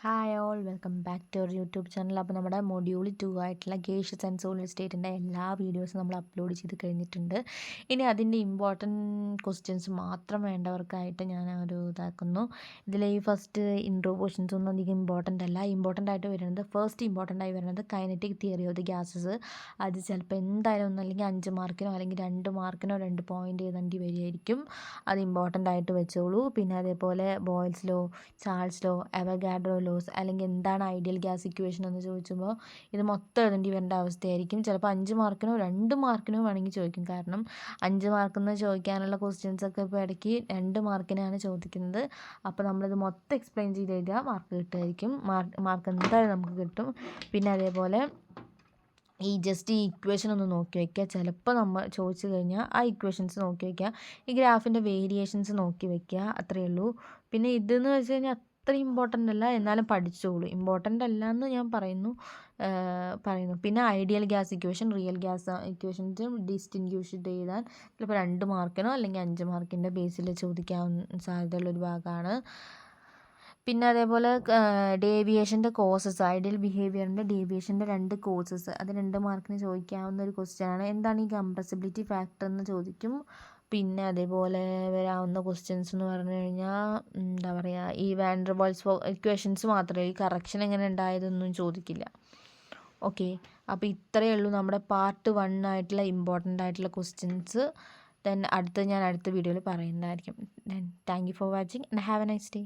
Hi all welcome back to our YouTube channel. അപ്പോൾ നമ്മുടെ module 2 ആയിട്ടുള്ള ഗേഷ്യസ് ആൻഡ് സോളിഡ് സ്റ്റേറ്റിൻ്റെ എല്ലാ വീഡിയോസും നമ്മൾ അപ്ലോഡ് ചെയ്ത് കഴിഞ്ഞിട്ടുണ്ട്. ഇനി അതിൻ്റെ ഇമ്പോർട്ടൻറ്റ് ക്വസ്റ്റ്യൻസ് മാത്രം വേണ്ടവർക്കായിട്ട് ഞാൻ ഒരു ഇതാക്കുന്നു. ഇതിൽ ഈ ഫസ്റ്റ് ഇൻട്രോ പോർഷൻസ് ഒന്നും അധികം ഇമ്പോർട്ടൻ്റ് അല്ല. ഇമ്പോർട്ടൻ്റ് ആയിട്ട് വരുന്നത് ഫസ്റ്റ് ഇമ്പോർട്ടൻ്റ് ആയി വരുന്നത് kinetic theory of the gases. അത് ചിലപ്പോൾ എന്തായാലും ഒന്നല്ലെങ്കിൽ 5 മാർക്കിനോ അല്ലെങ്കിൽ 2 മാർക്കിനോ 2 പോയിൻ്റ് എഴുതേണ്ടി വരികയായിരിക്കും. അത് ഇമ്പോർട്ടൻ്റ് ആയിട്ട് വെച്ചോളൂ. പിന്നെ അതേപോലെ Boyle's law, Charles law, Avogadro laws, അല്ലെങ്കിൽ എന്താണ് ഐഡിയൽ ഗ്യാസ് ഇക്വേഷൻ എന്ന് ചോദിച്ചുമ്പോൾ ഇത് മൊത്തം എഴുതേണ്ടി വരേണ്ട അവസ്ഥയായിരിക്കും. ചിലപ്പോൾ 5 മാർക്കിനോ 2 മാർക്കിനോ വേണമെങ്കിൽ ചോദിക്കും. കാരണം 5 മാർക്കിൽ നിന്ന് ചോദിക്കാനുള്ള ക്വസ്റ്റ്യൻസ് ഒക്കെ ഇപ്പോൾ ഇടയ്ക്ക് 2 മാർക്കിനാണ് ചോദിക്കുന്നത്. അപ്പോൾ നമ്മളിത് മൊത്തം എക്സ്പ്ലെയിൻ ചെയ്ത് എഴുതിയാൽ മാർക്ക് കിട്ടുമായിരിക്കും. മാർക്ക് എന്തായാലും നമുക്ക് കിട്ടും. പിന്നെ അതേപോലെ ഈ ജസ്റ്റ് ഈ ഇക്വേഷൻ ഒന്ന് നോക്കി വയ്ക്കുക. ചിലപ്പോൾ നമ്മൾ ചോദിച്ചു കഴിഞ്ഞാൽ ആ ഇക്വേഷൻസ് നോക്കി വയ്ക്കുക. ഈ ഗ്രാഫിൻ്റെ വേരിയേഷൻസ് നോക്കി വയ്ക്കുക. അത്രയേ ഉള്ളൂ. പിന്നെ ഇതെന്ന് വെച്ച് കഴിഞ്ഞാൽ അത്ര ഇമ്പോർട്ടൻ്റ് അല്ല, എന്നാലും പഠിച്ചോളൂ. ഇമ്പോർട്ടൻ്റ് അല്ല എന്ന് ഞാൻ പറയുന്നു. പിന്നെ ideal gas equation, real gas equations distinguish എഴുതാൻ ചിലപ്പോൾ 2 മാർക്കിനോ അല്ലെങ്കിൽ 5 മാർക്കിൻ്റെ ബേസിൽ ചോദിക്കാവുന്ന സാധ്യതയുള്ളൊരു ഭാഗമാണ്. പിന്നെ അതേപോലെ ഡേവിയേഷൻ്റെ കോസസ്, ഐഡിയൽ ബിഹേവിയറിൻ്റെ ഡേവിയേഷൻ്റെ 2 കോസസ്, അത് 2 മാർക്കിന് ചോദിക്കാവുന്ന ഒരു ക്വസ്റ്റ്യൻ ആണ്. എന്താണ് ഈ കംപ്രസിബിലിറ്റി ഫാക്ടർ എന്ന് ചോദിക്കും. പിന്നെ അതേപോലെ വരാവുന്ന ക്വസ്റ്റ്യൻസ് എന്ന് പറഞ്ഞു കഴിഞ്ഞാൽ എന്താ പറയുക, ഈ വാൻ ഡെർ വാൾസ് ഇക്വേഷൻസ് മാത്രമേ, ഈ കറക്ഷൻ എങ്ങനെ ഉണ്ടായതൊന്നും ചോദിക്കില്ല. ഓക്കെ, അപ്പോൾ ഇത്രയേ ഉള്ളൂ നമ്മുടെ പാർട്ട് 1 ആയിട്ടുള്ള ഇമ്പോർട്ടൻ്റ് ആയിട്ടുള്ള ക്വസ്റ്റ്യൻസ്. ഞാൻ അടുത്ത വീഡിയോയിൽ പറയുന്നതായിരിക്കും. Thank you for watching and have A nice day.